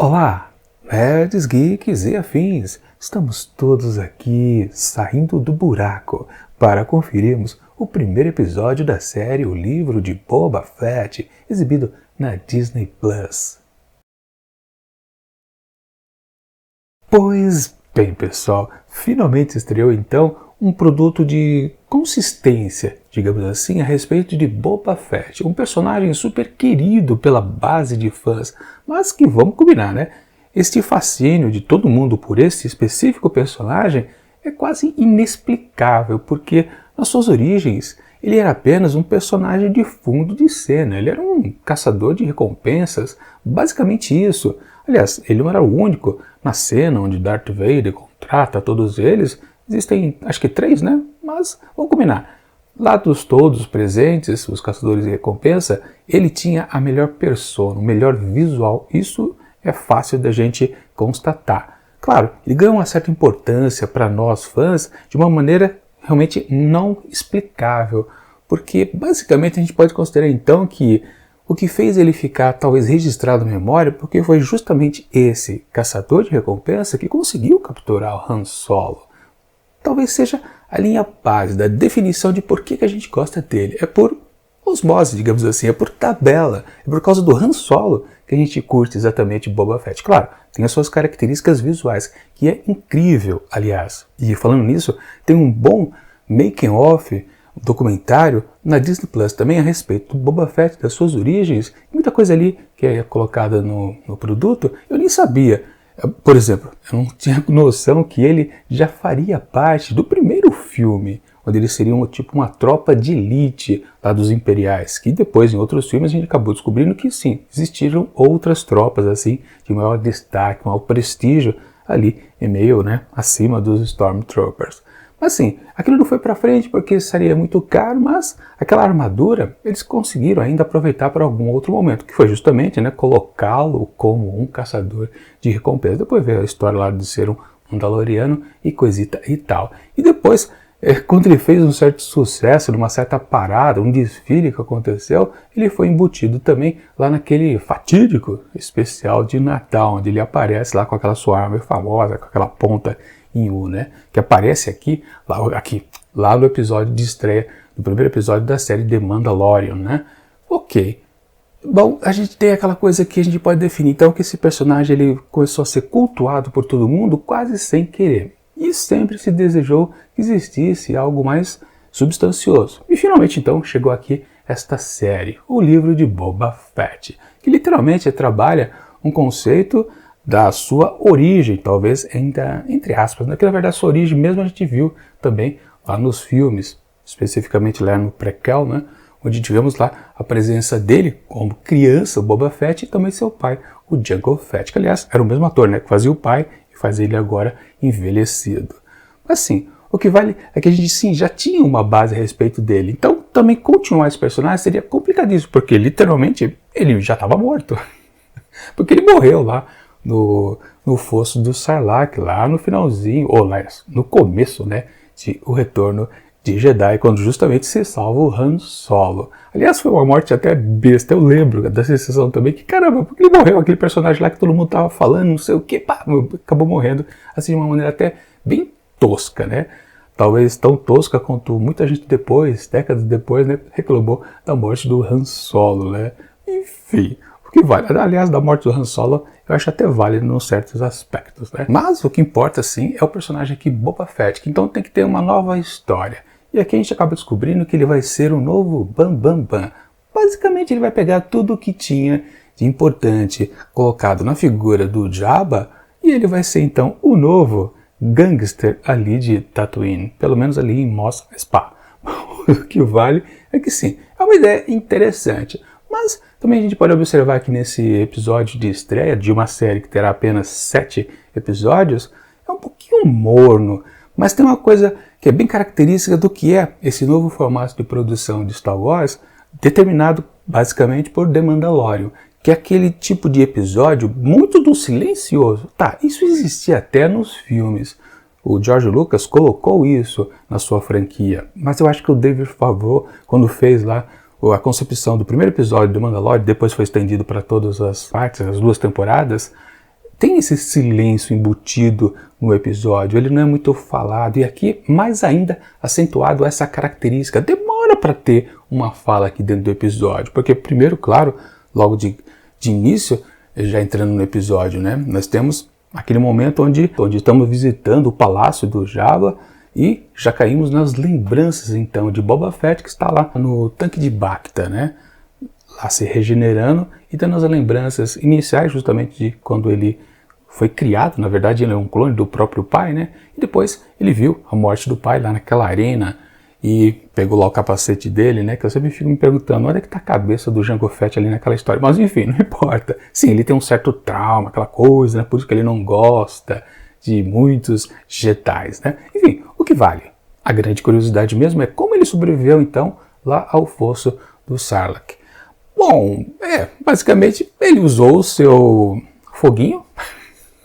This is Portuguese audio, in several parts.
Olá, nerds, geeks e afins! Estamos todos aqui saindo do buraco para conferirmos o primeiro episódio da série O Livro de Boba Fett, exibido na Disney Plus. Pois bem, pessoal, finalmente estreou então um produto de consistência, digamos assim, a respeito de Boba Fett, um personagem super querido pela base de fãs, mas que vamos combinar, né? Este fascínio de todo mundo por esse específico personagem é quase inexplicável, porque nas suas origens ele era apenas um personagem de fundo de cena, ele era um caçador de recompensas, basicamente isso. Aliás, ele não era o único na cena onde Darth Vader contrata todos eles. Existem, acho que 3, né? Mas vamos combinar. Lá dos todos presentes, os caçadores de recompensa, ele tinha a melhor persona, o melhor visual. Isso é fácil da gente constatar. Claro, ele ganhou uma certa importância para nós fãs de uma maneira realmente não explicável. Porque basicamente a gente pode considerar então que o que fez ele ficar talvez registrado na memória porque foi justamente esse caçador de recompensa que conseguiu capturar o Han Solo. Talvez seja a linha base da definição de por que a gente gosta dele. É por osmose, digamos assim, é por tabela, é por causa do Han Solo que a gente curte exatamente Boba Fett. Claro, tem as suas características visuais, que é incrível, aliás. E falando nisso, tem um bom making-of, documentário na Disney Plus também a respeito do Boba Fett, das suas origens, muita coisa ali que é colocada no produto, eu nem sabia. Por exemplo, eu não tinha noção que ele já faria parte do primeiro filme, onde eles seriam tipo uma tropa de elite lá dos Imperiais, que depois em outros filmes a gente acabou descobrindo que sim, existiram outras tropas assim, de maior destaque, maior prestígio ali em meio, né, acima dos Stormtroopers. Mas sim, aquilo não foi para frente porque seria muito caro, mas aquela armadura eles conseguiram ainda aproveitar para algum outro momento, que foi justamente, né, colocá-lo como um caçador de recompensa. Depois veio a história lá de ser um Mandaloriano e coisita e tal. E depois, quando ele fez um certo sucesso, numa certa parada, um desfile que aconteceu, ele foi embutido também lá naquele fatídico especial de Natal, onde ele aparece lá com aquela sua arma famosa, com aquela ponta em U, né? Que aparece aqui lá no episódio de estreia, no primeiro episódio da série The Mandalorian, né? Ok. Bom, a gente tem aquela coisa que a gente pode definir, então, que esse personagem ele começou a ser cultuado por todo mundo quase sem querer. E sempre se desejou que existisse algo mais substancioso. E finalmente, então, chegou aqui esta série, O Livro de Boba Fett, que literalmente trabalha um conceito da sua origem, talvez ainda entre aspas, né? Que na verdade a sua origem mesmo a gente viu também lá nos filmes, especificamente lá no prequel, né? Onde tivemos lá a presença dele como criança, o Boba Fett, e também seu pai, o Jango Fett, que aliás era o mesmo ator, né? Que fazia o pai e faz ele agora envelhecido. Mas sim, o que vale é que a gente sim já tinha uma base a respeito dele, então também continuar esse personagem seria complicadíssimo, porque literalmente ele já estava morto, porque ele morreu lá no fosso do Sarlacc, lá no finalzinho, ou lá no começo, né, de O Retorno de Jedi, quando justamente se salva o Han Solo. Aliás, foi uma morte até besta, eu lembro da sensação também que, caramba, porque ele morreu, aquele personagem lá que todo mundo tava falando, não sei o que, pá, acabou morrendo, assim, de uma maneira até bem tosca, né, talvez tão tosca quanto muita gente depois, décadas depois, né, reclamou da morte do Han Solo, né, enfim. Que vale. Aliás, da morte do Han Solo, eu acho até válido em certos aspectos, né? Mas o que importa, sim, é o personagem aqui, Boba Fett, que então tem que ter uma nova história. E aqui a gente acaba descobrindo que ele vai ser um novo Bam Bam Bam. Basicamente, ele vai pegar tudo o que tinha de importante colocado na figura do Jabba e ele vai ser, então, o novo gangster ali de Tatooine. Pelo menos ali em Mos Espa. O que vale é que, sim, é uma ideia interessante. Mas também a gente pode observar que nesse episódio de estreia de uma série que terá apenas 7 episódios, é um pouquinho morno, mas tem uma coisa que é bem característica do que é esse novo formato de produção de Star Wars, determinado basicamente por The Mandalorian, que é aquele tipo de episódio muito do silencioso. Tá, isso existia até nos filmes. O George Lucas colocou isso na sua franquia, mas eu acho que o David Favreau, quando fez lá a concepção do primeiro episódio do Mandalorian, depois foi estendido para todas as partes, as 2 temporadas, tem esse silêncio embutido no episódio, ele não é muito falado, e aqui mais ainda acentuado essa característica, demora para ter uma fala aqui dentro do episódio, porque primeiro, claro, logo de início, já entrando no episódio, né, nós temos aquele momento onde estamos visitando o palácio do Jabba e já caímos nas lembranças então de Boba Fett, que está lá no tanque de Bacta, né, lá se regenerando e dando as lembranças iniciais justamente de quando ele foi criado. Na verdade ele é um clone do próprio pai, né, e depois ele viu a morte do pai lá naquela arena e pegou lá o capacete dele, né, que eu sempre fico me perguntando, onde é que está a cabeça do Jango Fett ali naquela história, mas enfim, não importa. Sim, ele tem um certo trauma, aquela coisa, né, por isso que ele não gosta de muitos Jedis, né, enfim, o que vale? A grande curiosidade mesmo é como ele sobreviveu então lá ao fosso do Sarlacc. Bom, basicamente ele usou o seu foguinho,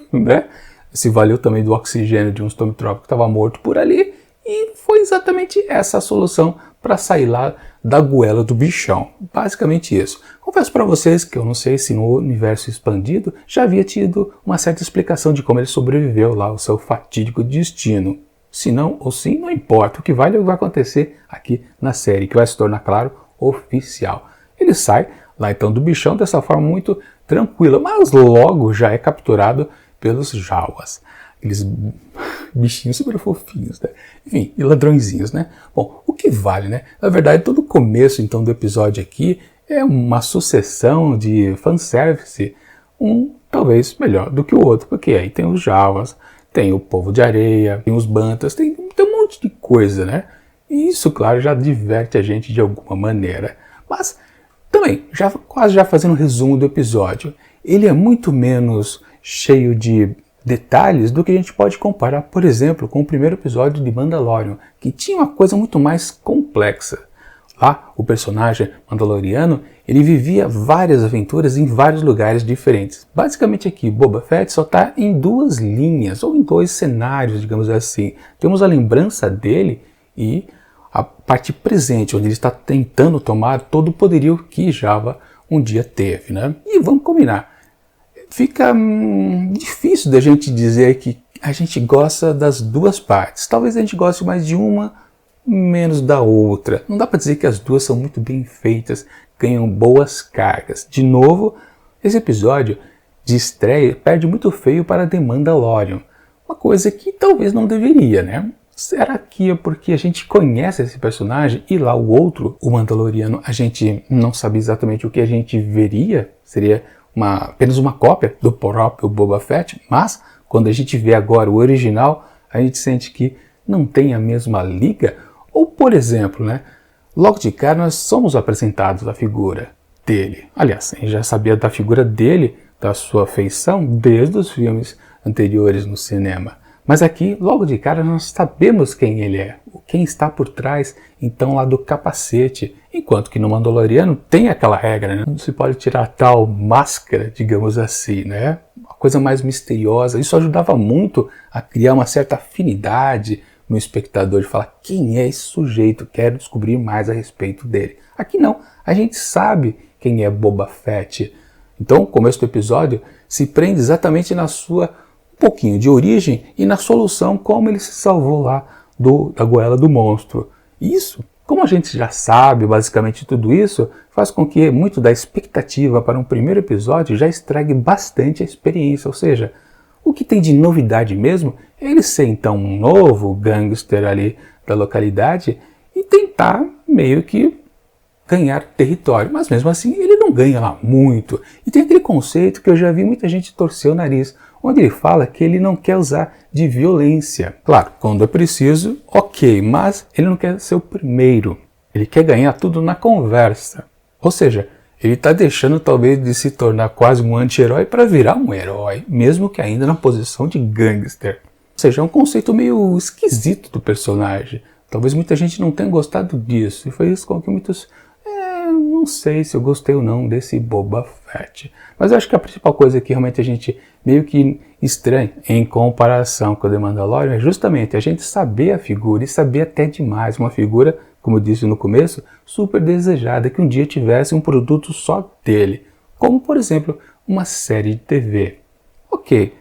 né? Se valeu também do oxigênio de um Stormtrooper que estava morto por ali, e foi exatamente essa a solução para sair lá da goela do bichão. Basicamente isso. Confesso para vocês que eu não sei se no universo expandido já havia tido uma certa explicação de como ele sobreviveu lá ao seu fatídico destino. Se não ou sim, não importa. O que vale é o que vai acontecer aqui na série, que vai se tornar, claro, oficial. Ele sai lá então do bichão dessa forma muito tranquila, mas logo já é capturado pelos Jawas. Aqueles bichinhos super fofinhos, né? Enfim, e ladrõezinhos, né? Bom, o que vale, né? Na verdade, todo o começo então do episódio aqui é uma sucessão de fanservice, um talvez melhor do que o outro, porque aí tem os Jawas, tem o povo de areia, tem os Bantas, tem um monte de coisa, né? E isso, claro, já diverte a gente de alguma maneira. Mas também, quase já fazendo um resumo do episódio, ele é muito menos cheio de detalhes do que a gente pode comparar, por exemplo, com o primeiro episódio de Mandalorian, que tinha uma coisa muito mais complexa. Lá, o personagem mandaloriano, ele vivia várias aventuras em vários lugares diferentes. Basicamente aqui, Boba Fett só está em duas linhas, ou em dois cenários, digamos assim. Temos a lembrança dele e a parte presente, onde ele está tentando tomar todo o poderio que Jabba um dia teve, né? E vamos combinar, fica difícil da gente dizer que a gente gosta das duas partes. Talvez a gente goste mais de uma, menos da outra. Não dá para dizer que as duas são muito bem feitas, ganham boas cargas. De novo, esse episódio de estreia perde muito feio para The Mandalorian. Uma coisa que talvez não deveria, né? Será que é porque a gente conhece esse personagem e lá o outro, o Mandaloriano, a gente não sabe exatamente o que a gente veria? Seria apenas uma cópia do próprio Boba Fett, mas quando a gente vê agora o original, a gente sente que não tem a mesma liga. Ou, por exemplo, né, logo de cara nós somos apresentados a figura dele. Aliás, a gente já sabia da figura dele, da sua feição, desde os filmes anteriores no cinema. Mas aqui, logo de cara, nós sabemos quem ele é, quem está por trás, então, lá do capacete. Enquanto que no Mandaloriano tem aquela regra, né? Não se pode tirar tal máscara, digamos assim, né? Uma coisa mais misteriosa. Isso ajudava muito a criar uma certa afinidade no espectador, de falar quem é esse sujeito, quero descobrir mais a respeito dele. Aqui não, a gente sabe quem é Boba Fett. Então, o começo do episódio se prende exatamente na sua pouquinho de origem e na solução como ele se salvou lá da goela do monstro. Isso, como a gente já sabe basicamente tudo isso, faz com que muito da expectativa para um primeiro episódio já estrague bastante a experiência, ou seja, o que tem de novidade mesmo é ele ser então um novo gangster ali da localidade e tentar meio que ganhar território, mas mesmo assim ele não ganha lá muito. E tem aquele conceito que eu já vi muita gente torcer o nariz, onde ele fala que ele não quer usar de violência. Claro, quando é preciso, ok, mas ele não quer ser o primeiro. Ele quer ganhar tudo na conversa. Ou seja, ele está deixando talvez de se tornar quase um anti-herói para virar um herói, mesmo que ainda na posição de gangster. Ou seja, é um conceito meio esquisito do personagem. Talvez muita gente não tenha gostado disso, e foi isso com que muitos... não sei se eu gostei ou não desse Boba Fett. Mas eu acho que a principal coisa que realmente a gente meio que estranha em comparação com o The Mandalorian é justamente a gente saber a figura e saber até demais. Uma figura, como eu disse no começo, super desejada, que um dia tivesse um produto só dele. Como, por exemplo, uma série de TV. Ok,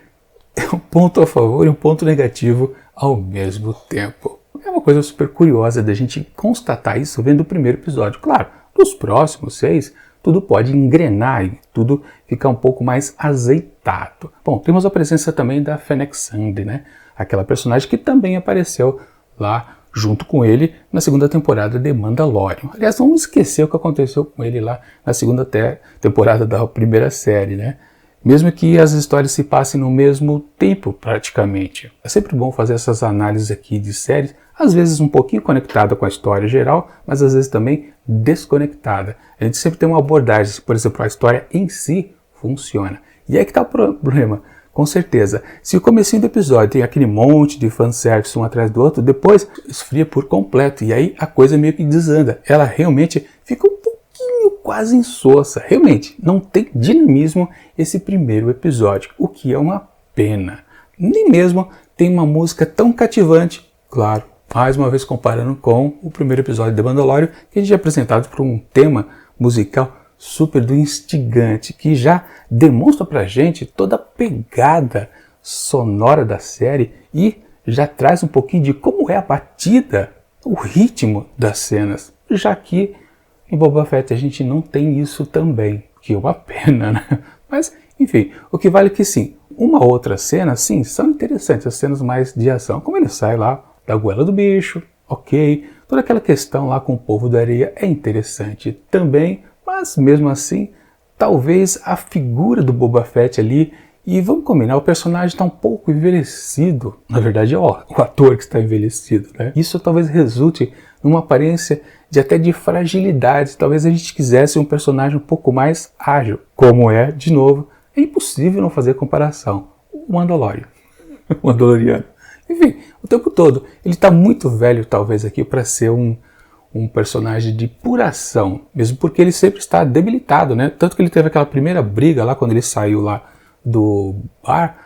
é um ponto a favor e um ponto negativo ao mesmo tempo. É uma coisa super curiosa da gente constatar isso vendo o primeiro episódio. Claro, nos próximos 6, tudo pode engrenar e tudo ficar um pouco mais azeitado. Bom, temos a presença também da Fennec Shand, né? Aquela personagem que também apareceu lá junto com ele na segunda temporada de Mandalorian. Aliás, vamos esquecer o que aconteceu com ele lá na segunda temporada da primeira série, né? Mesmo que as histórias se passem no mesmo tempo, praticamente. É sempre bom fazer essas análises aqui de séries, às vezes um pouquinho conectada com a história geral, mas às vezes também desconectada. A gente sempre tem uma abordagem, por exemplo, a história em si funciona. E aí que está o problema, com certeza. Se o comecinho do episódio tem aquele monte de fanservice um atrás do outro, depois esfria por completo, e aí a coisa meio que desanda. Ela realmente fica um pouquinho quase insossa. Realmente, não tem dinamismo esse primeiro episódio, o que é uma pena. Nem mesmo tem uma música tão cativante, claro, mais uma vez comparando com o primeiro episódio de Mandalorian, que a gente é apresentado por um tema musical super do instigante, que já demonstra pra gente toda a pegada sonora da série e já traz um pouquinho de como é a batida, o ritmo das cenas, já que em Boba Fett a gente não tem isso também, que é uma pena, né? Mas, enfim, o que vale é que sim, uma outra cena, sim, são interessantes, as cenas mais de ação, como ele sai lá da goela do bicho, ok, toda aquela questão lá com o povo da areia é interessante também, mas mesmo assim, talvez a figura do Boba Fett ali, e vamos combinar, o personagem está um pouco envelhecido, na verdade é o ator que está envelhecido, né? Isso talvez resulte numa aparência de até de fragilidade, talvez a gente quisesse um personagem um pouco mais ágil, como é, de novo, é impossível não fazer comparação, o Mandalorian, o Mandaloriano. Enfim, o tempo todo. Ele está muito velho, talvez, aqui para ser um personagem de pura ação, mesmo porque ele sempre está debilitado, né? Tanto que ele teve aquela primeira briga lá, quando ele saiu lá do bar,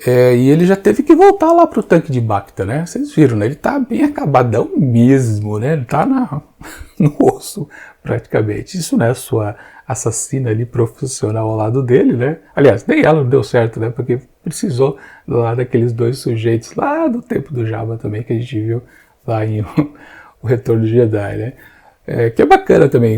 e ele já teve que voltar lá para o tanque de Bacta, né? Vocês viram, né? Ele está bem acabadão mesmo, né? Ele está no osso, praticamente. Isso não é a sua assassina ali profissional ao lado dele, né? Aliás, nem ela não deu certo, né? Porque precisou lá daqueles dois sujeitos lá do tempo do Jabba também, que a gente viu lá em O Retorno do Jedi, né? Que é bacana também.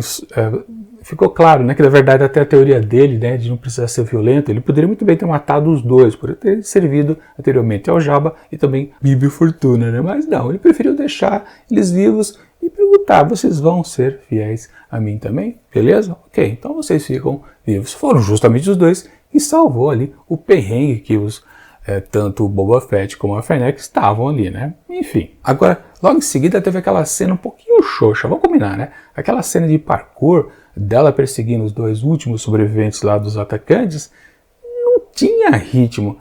Ficou claro, né? Que na verdade até a teoria dele, né? De não precisar ser violento, ele poderia muito bem ter matado os dois, por ter servido anteriormente ao Jabba e também Bibi Fortuna, né? Mas não, ele preferiu deixar eles vivos e perguntar, vocês vão ser fiéis a mim também? Beleza? Ok, então vocês ficam vivos. Foram justamente os dois que salvou ali o perrengue que tanto o Boba Fett como a Fennec estavam ali, né? Enfim, agora, logo em seguida teve aquela cena um pouquinho xoxa, vamos combinar, né? Aquela cena de parkour dela perseguindo os dois últimos sobreviventes lá dos atacantes, não tinha ritmo,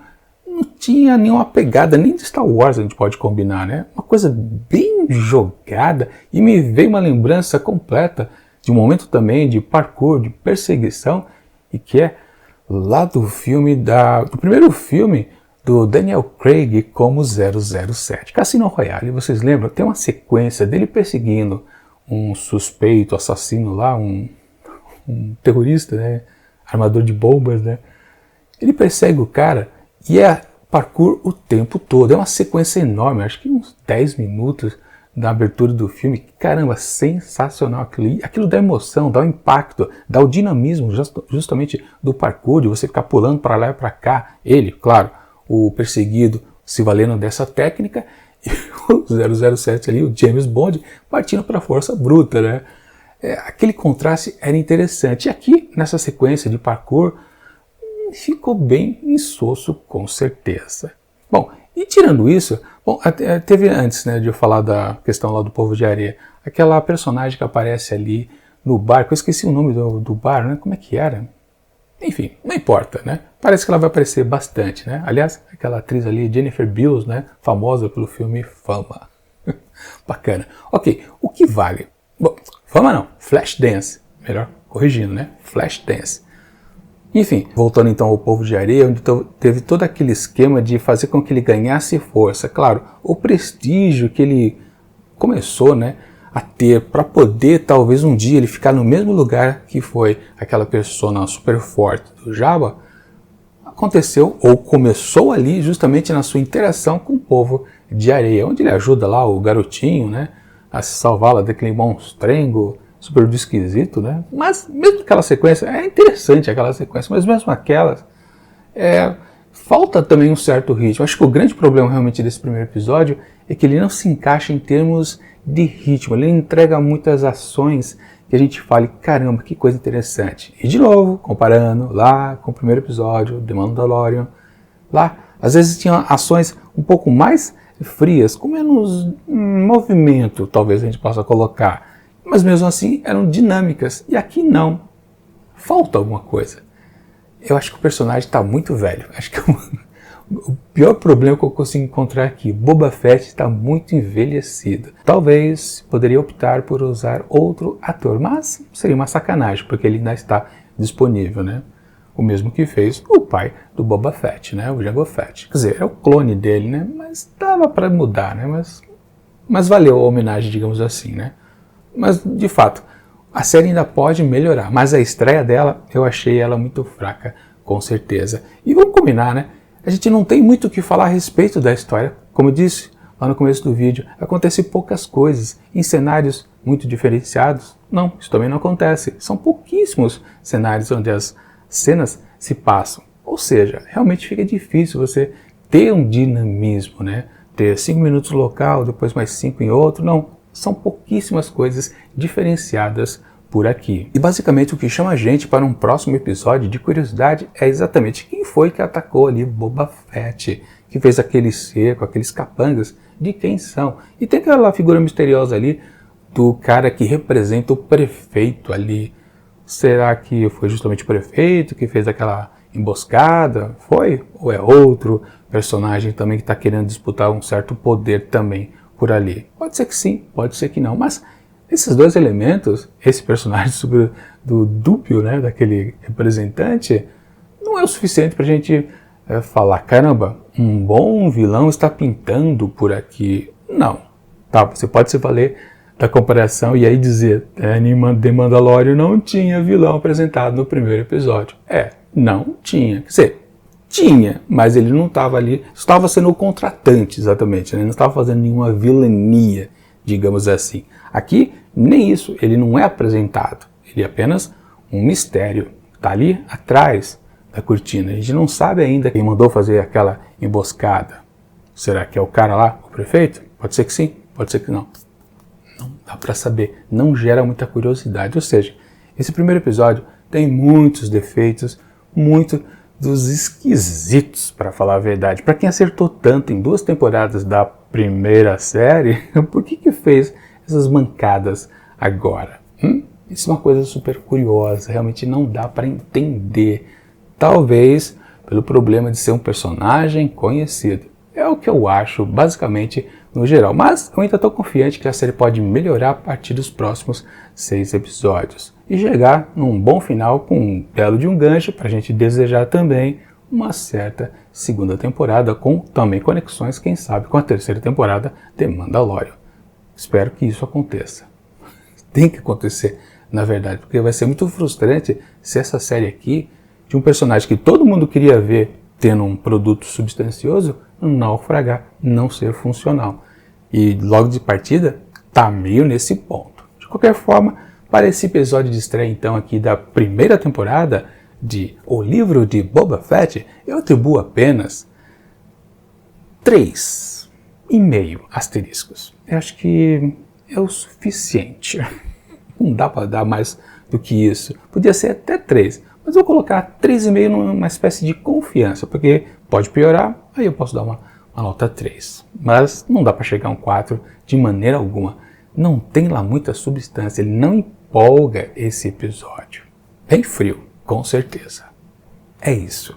não tinha nenhuma pegada, nem de Star Wars a gente pode combinar, né? Uma coisa bem jogada, e me veio uma lembrança completa de um momento também de parkour, de perseguição, e que é lá do primeiro filme do Daniel Craig como 007. Cassino Royale, vocês lembram? Tem uma sequência dele perseguindo um suspeito, assassino lá, um terrorista, né? Armador de bombas, né? Ele persegue o cara e é parkour o tempo todo. É uma sequência enorme, acho que uns 10 minutos da abertura do filme. Caramba, sensacional aquilo dá emoção, dá o impacto, dá o dinamismo justamente do parkour, de você ficar pulando para lá e para cá. Ele, claro, o perseguido se valendo dessa técnica, e o 007 ali, o James Bond, partindo para a força bruta, né? Aquele contraste era interessante. E aqui, nessa sequência de parkour, ficou bem insosso, com certeza. Bom, e tirando isso, teve antes, né, de eu falar da questão lá do povo de areia, aquela personagem que aparece ali no bar, que eu esqueci o nome do bar, né? Como é que era? Enfim, não importa, né? Parece que ela vai aparecer bastante, né? Aliás, aquela atriz ali, Jennifer Beals, né? Famosa pelo filme Fama. Bacana. Ok, o que vale? Bom, Fama não, Flashdance. Melhor corrigindo, né? Flashdance. Enfim, voltando então ao Povo de Areia, onde teve todo aquele esquema de fazer com que ele ganhasse força. Claro, o prestígio que ele começou, né, a ter para poder talvez um dia ele ficar no mesmo lugar que foi aquela persona super forte do Jabba, aconteceu ou começou ali justamente na sua interação com o povo de areia, onde ele ajuda lá o garotinho, né, a se salvar lá daquele monstrengo super esquisito, né? Mas mesmo aquela sequência, é interessante aquela sequência, mas mesmo aquelas, falta também um certo ritmo. Acho que o grande problema realmente desse primeiro episódio é que ele não se encaixa em termos de ritmo, ele entrega muitas ações que a gente fale, caramba, que coisa interessante. E de novo, comparando lá com o primeiro episódio, The Mandalorian, lá às vezes tinha ações um pouco mais frias, com menos movimento, talvez a gente possa colocar, mas mesmo assim eram dinâmicas, e aqui não, falta alguma coisa. Eu acho que o personagem está muito velho, acho que o pior problema que eu consigo encontrar aqui, Boba Fett está muito envelhecido. Talvez poderia optar por usar outro ator, mas seria uma sacanagem, porque ele ainda está disponível, né? O mesmo que fez o pai do Boba Fett, né? O Jango Fett. Quer dizer, é o clone dele, né? Mas dava para mudar, né? Mas valeu a homenagem, digamos assim, né? Mas, de fato, a série ainda pode melhorar, mas a estreia dela, eu achei ela muito fraca, com certeza. E vamos combinar, né? A gente não tem muito o que falar a respeito da história. Como eu disse lá no começo do vídeo, acontecem poucas coisas. Em cenários muito diferenciados, não, isso também não acontece. São pouquíssimos cenários onde as cenas se passam. Ou seja, realmente fica difícil você ter um dinamismo, né? Ter 5 minutos local, depois mais 5 em outro. Não, são pouquíssimas coisas diferenciadas por aqui. E basicamente o que chama a gente para um próximo episódio de curiosidade é exatamente quem foi que atacou ali Boba Fett, que fez aquele cerco, aqueles capangas, de quem são. E tem aquela figura misteriosa ali do cara que representa o prefeito ali. Será que foi justamente o prefeito que fez aquela emboscada? Foi? Ou é outro personagem também que está querendo disputar um certo poder também por ali? Pode ser que sim, pode ser que não, mas esses dois elementos, esse personagem do dúbio, né, daquele representante, não é o suficiente para a gente falar, caramba, um bom vilão está pintando por aqui. Não. Tá, você pode se valer da comparação e aí dizer, The Mandalorian não tinha vilão apresentado no primeiro episódio. Não tinha. Quer dizer, tinha, mas ele não estava ali, estava sendo o contratante exatamente, né? Não estava fazendo nenhuma vilania, digamos assim. Aqui, nem isso, ele não é apresentado, ele é apenas um mistério, está ali atrás da cortina. A gente não sabe ainda quem mandou fazer aquela emboscada. Será que é o cara lá, o prefeito? Pode ser que sim, pode ser que não. Não dá para saber, não gera muita curiosidade. Ou seja, esse primeiro episódio tem muitos defeitos, muito dos esquisitos, para falar a verdade. Para quem acertou tanto em 2 temporadas da primeira série, por que fez essas mancadas agora? Isso é uma coisa super curiosa, realmente não dá para entender. Talvez pelo problema de ser um personagem conhecido. É o que eu acho, basicamente, no geral. Mas eu ainda estou confiante que a série pode melhorar a partir dos próximos 6 episódios. E chegar num bom final com um belo de um gancho para a gente desejar também uma certa segunda temporada com também conexões, quem sabe, com a terceira temporada de Mandalorian. Espero que isso aconteça. Tem que acontecer, na verdade, porque vai ser muito frustrante se essa série aqui, de um personagem que todo mundo queria ver tendo um produto substancioso, naufragar, não ser funcional. E logo de partida, tá meio nesse ponto. De qualquer forma, para esse episódio de estreia então aqui da primeira temporada de O Livro de Boba Fett, eu atribuo apenas 3,5 asteriscos. Eu acho que é o suficiente. Não dá para dar mais do que isso. Podia ser até 3, mas eu vou colocar 3,5 numa espécie de confiança, porque pode piorar, aí eu posso dar uma nota 3. Mas não dá para chegar a um 4 de maneira alguma. Não tem lá muita substância, ele não empolga esse episódio. Bem frio, com certeza. É isso.